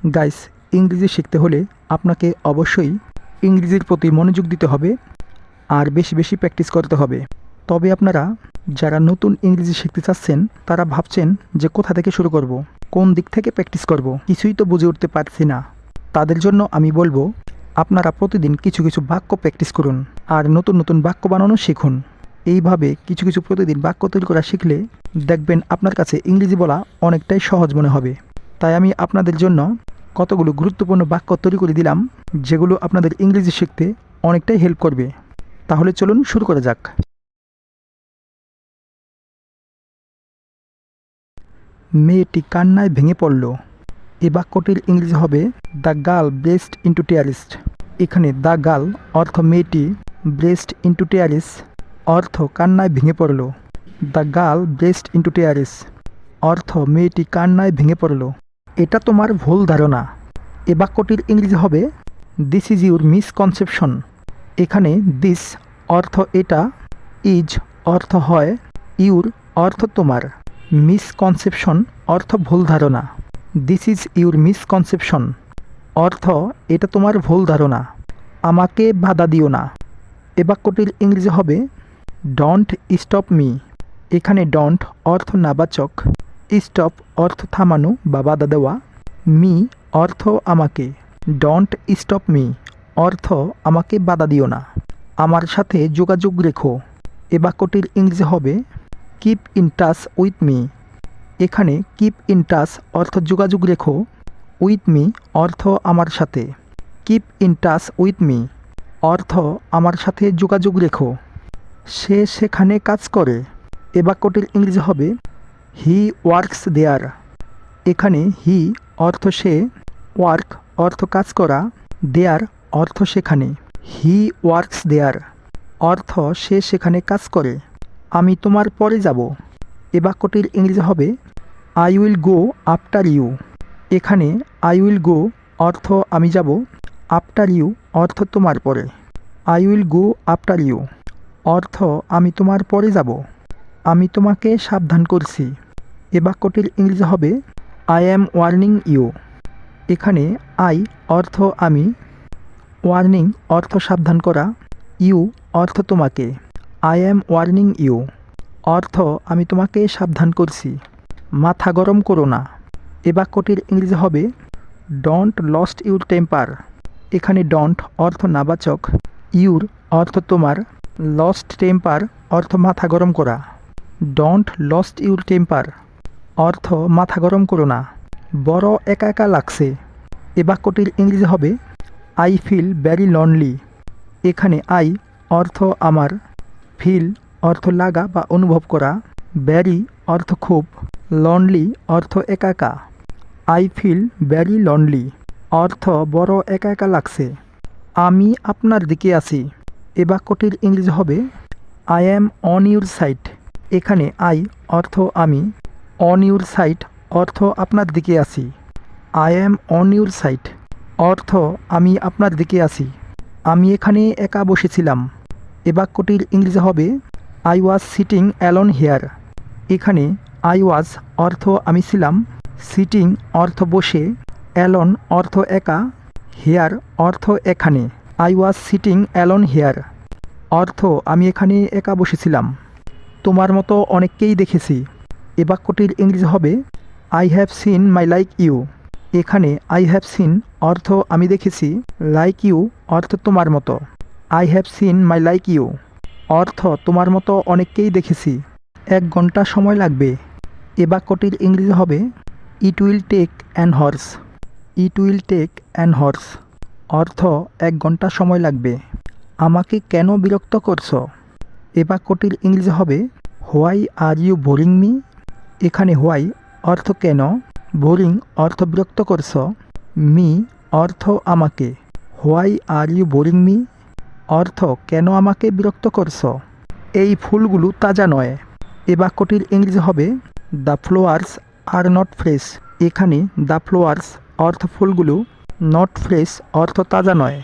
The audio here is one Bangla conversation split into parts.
গাইস, ইংরেজি শিখতে হলে আপনাকে অবশ্যই ইংরেজির প্রতি মনোযোগ দিতে হবে আর বেশি বেশি প্র্যাকটিস করতে হবে। তবে আপনারা যারা নতুন ইংরেজি শিখতে চাচ্ছেন তারা ভাবছেন যে কোথা থেকে শুরু করব, কোন দিক থেকে প্র্যাকটিস করব, কিছুই তো বুঝে উঠতে পারছি না। তাদের জন্য আমি বলবো আপনারা প্রতিদিন কিছু কিছু বাক্য প্র্যাকটিস করুন আর নতুন নতুন বাক্য বানানো শিখুন। এইভাবে কিছু কিছু প্রতিদিন বাক্য তৈরি করা শিখলে দেখবেন আপনার কাছে ইংরেজি বলা অনেকটাই সহজ মনে হবে। তাই আমি আপনাদের জন্য কতগুলো গুরুত্বপূর্ণ বাক্য তৈরি করে দিলাম যেগুলো আপনাদের ইংরেজি শিখতে অনেকটাই হেল্প করবে। তাহলে চলুন শুরু করা যাক। মেয়েটি কান্নায় ভেঙে পড়ল। এই বাক্যটির ইংরেজি হবে দ্য গার্ল ব্রেস্ট ইন্টু টিয়ারিস। এখানে দ্য গার্ল অর্থ মেয়েটি, ব্রেস্ট ইন্টু টিয়ারিস অর্থ কান্নায় ভেঙে পড়ল। দ্য গার্ল ব্রেস্ট ইন্টু টিয়ারিস অর্থ মেয়েটি কান্নায় ভেঙে পড়ল। এটা তোমার ভুল ধারণা। এ বাক্যটির ইংরেজি হবে দিস ইজ ইউর মিসকনসেপশন। এখানে দিস অর্থ এটা, ইজ অর্থ হয়, ইউর অর্থ তোমার, মিসকনসেপশন অর্থ ভুল ধারণা। দিস ইজ ইউর মিসকনসেপশন অর্থ এটা তোমার ভুল ধারণা। আমাকে বাধা দিও না। এ বাক্যটির ইংরেজি হবে ডোন্ট স্টপ মি। এখানে ডোন্ট অর্থ নাবাচক, স্টপ অর্থ থামানো বা বাধা দেওয়া, মি অর্থ আমাকে। ডোন্ট স্টপ মি অর্থ আমাকে বাধা দিও না। আমার সাথে যোগাযোগ রেখো। এ বাক্যটির ইংরেজি হবে keep in touch with me. এখানে কিপ ইন টাচ অর্থ যোগাযোগ রেখো, উইথ মি অর্থ আমার সাথে। Keep in touch with me অর্থ আমার সাথে যোগাযোগ রেখো। সে সেখানে কাজ করে। এ বাক্যটির ইংরেজি হবে হি ওয়ার্কস দেয়ার। এখানে হি অর্থ সে, ওয়ার্ক অর্থ কাজ করা, দেয়ার অর্থ সেখানে। হি ওয়ার্কস দেয়ার অর্থ সে সেখানে কাজ করে। আমি তোমার পরে যাব। এ বাক্যটির ইংরেজি হবে I will go after you. এখানে আই উইল গো অর্থ আমি যাব, আফটার ইউ অর্থ তোমার পরে। I will go after you অর্থ আমি তোমার পরে যাব। আমি তোমাকে সাবধান করছি। এ বাক্যটির ইংরেজি হবে আই অ্যাম ওয়ার্নিং ইউ। এখানে আই অর্থ আমি, ওয়ার্নিং অর্থ সাবধান করা, ইউ অর্থ তোমাকে। আই অ্যাম ওয়ার্নিং ইউ অর্থ আমি তোমাকে সাবধান করছি। মাথা গরম করো না। এ বাক্যটির ইংরেজি হবে ডোন্ট লস্ট ইউর টেম্পার। এখানে ডোন্ট অর্থ নাবাচক, ইউর অর্থ তোমার, লস্ট টেম্পার অর্থ মাথা গরম করা। ডোন্ট লস্ট ইউর টেম্পার অর্থ মাথা গরম করো না। বড় একা একা লাগছে। এ বাক্যটির ইংরেজি হবে আই ফিল ভ্যারি লনলি। এখানে আই অর্থ আমার, ফিল অর্থ লাগা বা অনুভব করা, ভ্যারি অর্থ খুব, লনলি অর্থ একা একা। আই ফিল ভ্যারি লনলি অর্থ বড় একা একা লাগছে। আমি আপনার দিকে আছি। এ বাক্যটির ইংরেজি হবে I am on your side. এখানে আই অর্থ আমি, অন ইউর সাইড অর্থ আপনার দিকে আছি। I am on your side অর্থ আমি আপনার দিকে আছি। আমি এখানে একা বসেছিলাম। এ বাক্যটির ইংরেজি হবে I was sitting alone here. এখানে আই ওয়াজ অর্থ আমি ছিলাম, সিটিং অর্থ বসে, অ্যালোন অর্থ একা, হেয়ার অর্থ এখানে। I was sitting alone here অর্থ আমি এখানে একা বসেছিলাম। তোমার মতো অনেককেই দেখেছি। এ বাক্যটির ইংরেজি হবে I have seen my like you. এখানে আই হ্যাভ সিন অর্থ আমি দেখেছি, লাইক ইউ অর্থ তোমার মতো। I have seen my like you অর্থ তোমার মতো অনেককেই দেখেছি। 1 ঘন্টা সময় লাগবে। এ বাক্যটির ইংরেজি হবে it will take an hours. It will take an hours অর্থ 1 ঘন্টা সময় লাগবে। আমাকে কেন বিরক্ত করছো? এ বাক্যটির ইংরেজি হবে why are you boring me. এখানে হোয়াই অর্থ কেন, বোরিং অর্থ বিরক্ত করছো, মি অর্থ আমাকে। Why are you boring me অর্থ কেন আমাকে বিরক্ত করছো? এই ফুলগুলো তাজা নয়। এ বাক্যটির ইংরেজি হবে the flowers are not fresh. এখানে দ্য ফ্লাওয়ার্স অর্থ ফুলগুলো, নট ফ্রেশ অর্থ তাজা নয়।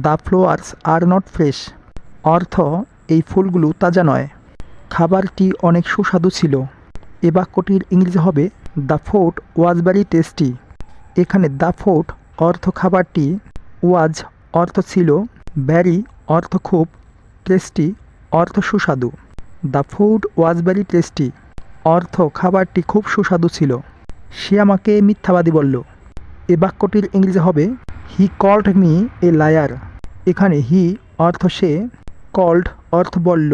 The flowers are not fresh অর্থ এই ফুলগুলো তাজা নয়। খাবারটি অনেক সুস্বাদু ছিল। এ বাক্যটির ইংরেজি হবে the food was very tasty. এখানে দ্য ফুড অর্থ খাবারটি, ওয়াজ অর্থ ছিল, ভ্যারি অর্থ খুব, টেস্টি অর্থ সুস্বাদু। The food was very tasty অর্থ খাবারটি খুব সুস্বাদু ছিল। সে আমাকে মিথ্যাবাদী বলল। এ বাক্যটির ইংরেজি হবে he called me a liar. এখানে হি অর্থ সে, কল্ড অর্থ বলল,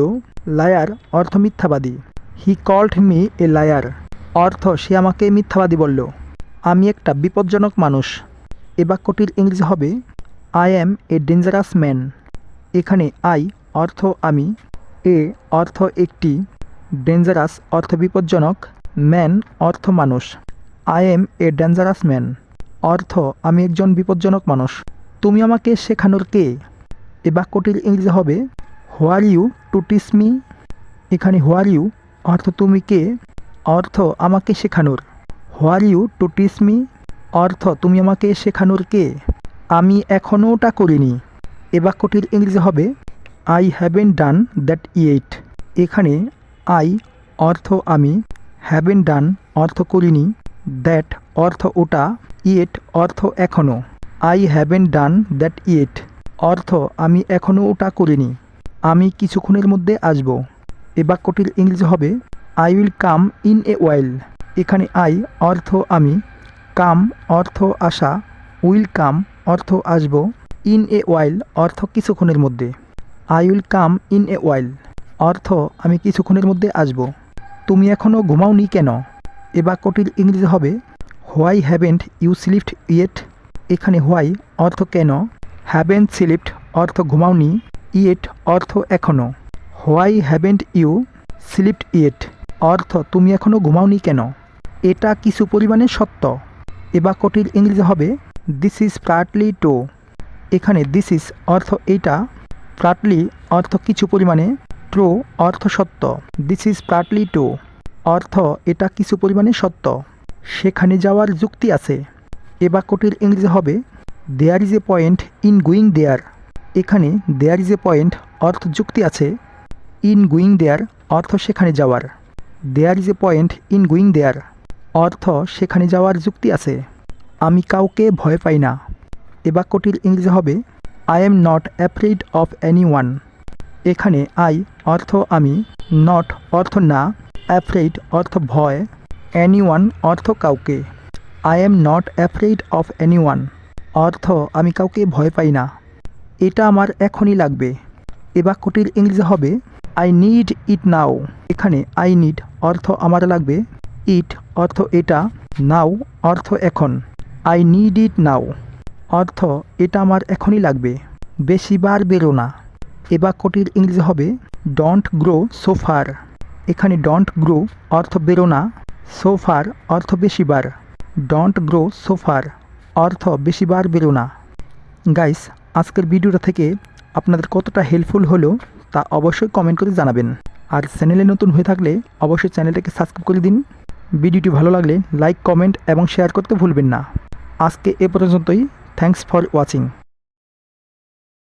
লায়ার অর্থ মিথ্যাবাদী। He called me a liar অর্থ সে আমাকে মিথ্যাবাদী বলল। আমি একটা বিপজ্জনক মানুষ। এ বাক্যটির ইংরেজি হবে I am a dangerous man. এখানে আই অর্থ আমি, এ অর্থ একটি, ডেঞ্জারাস অর্থ বিপজ্জনক, ম্যান অর্থ মানুষ। I am a dangerous man অর্থ আমি একজন বিপজ্জনক মানুষ। তুমি আমাকে শেখানোর কে? এ বাক্যটির ইংরেজি হবে who are you to teach me. এখানে হু আর ইউ অর্থ তুমি কে, অর্থ আমাকে শেখানোর। Who are you to teach me অর্থ তুমি আমাকে শেখানোর কে? আমি এখনও ওটা করিনি। এ বাক্যটির ইংরেজি হবে I haven't done that yet. এখানে আই অর্থ আমি, হ্যাভেন্ট ডান অর্থ করিনি, দ্যাট অর্থ ওটা, ইয়েট অর্থ এখনও। I haven't done that yet অর্থ আমি এখনও ওটা করিনি। আমি কিছুক্ষণের মধ্যে আসব। এ বাক্যটির ইংরেজি হবে I will come in a while. এখানে আই অর্থ আমি, কাম অর্থ আসা, উইল কাম অর্থ আসব, ইন এ ওয়াইল অর্থ কিছুক্ষণের মধ্যে। I will come in a while অর্থ আমি কিছুক্ষণের মধ্যে আসব। তুমি এখনও ঘুমাওনি কেন? এ বাক্যটির ইংরেজি হবে why haven't you slept yet. এখানে হোয়াই অর্থ কেন, হ্যাভেন্ট স্লিপড অর্থ ঘুমাওনি, ইয়েট অর্থ এখনও। Why haven't you slept yet অর্থ তুমি এখনও ঘুমাওনি কেন? এটা কিছু পরিমাণে সত্য। এ বাক্যটির ইংরেজি হবে দিস ইজ পার্টলি ট্রু। এখানে দিস ইজ অর্থ এইটা, পার্টলি অর্থ কিছু পরিমাণে, ট্রু অর্থ সত্য। দিস ইজ পার্টলি ট্রু অর্থ এটা কিছু পরিমাণে সত্য। সেখানে যাওয়ার যুক্তি আছে। এ বাক্যটির ইংরেজি হবে there is a point in going there. এখানে দেয়ার ইজ এ পয়েন্ট অর্থ যুক্তি আছে, ইন গোয়িং দেয়ার অর্থ সেখানে যাওয়ার। There is a point in going there অর্থ সেখানে যাওয়ার যুক্তি আছে। আমি কাউকে ভয় পাই না। এ বাক্যটির ইংরেজি হবে I am not afraid of any one. এখানে আই অর্থ আমি, নট অর্থ না, অ্যাফ্রেড অর্থ ভয়, এনি ওয়ান অর্থ কাউকে। I am not afraid of any one অর্থ আমি কাউকে ভয় পাই না। এটা আমার এখনই লাগবে। এ বাক্যটির ইংরেজি হবে আই নিড ইট নাও। এখানে আই নিড অর্থ আমার লাগবে, ইট অর্থ এটা, নাও অর্থ এখন। আই নিড ইট নাও অর্থ এটা আমার এখনই লাগবে। বেশিবার বেরো না। এ বাক্যটির ইংরেজি হবে ডোন্ট গ্রো সো ফার। এখানে ডোন্ট গ্রো অর্থ বেরো না, সো ফার অর্থ বেশিবার। ডোন্ট গ্রো সো ফার অর্থ বেশিবার বেরো না। গাইস, আজকের ভিডিওটা থেকে আপনাদের কতটা হেল্পফুল হলো তা অবশ্যই কমেন্ট করে জানাবেন। আর চ্যানেলে নতুন হয়ে থাকলে অবশ্যই চ্যানেলটাকে সাবস্ক্রাইব করে দিন। ভিডিওটি ভালো লাগলে লাইক, কমেন্ট এবং শেয়ার করতে ভুলবেন না। আজকে এ পর্যন্তই। Thanks for watching.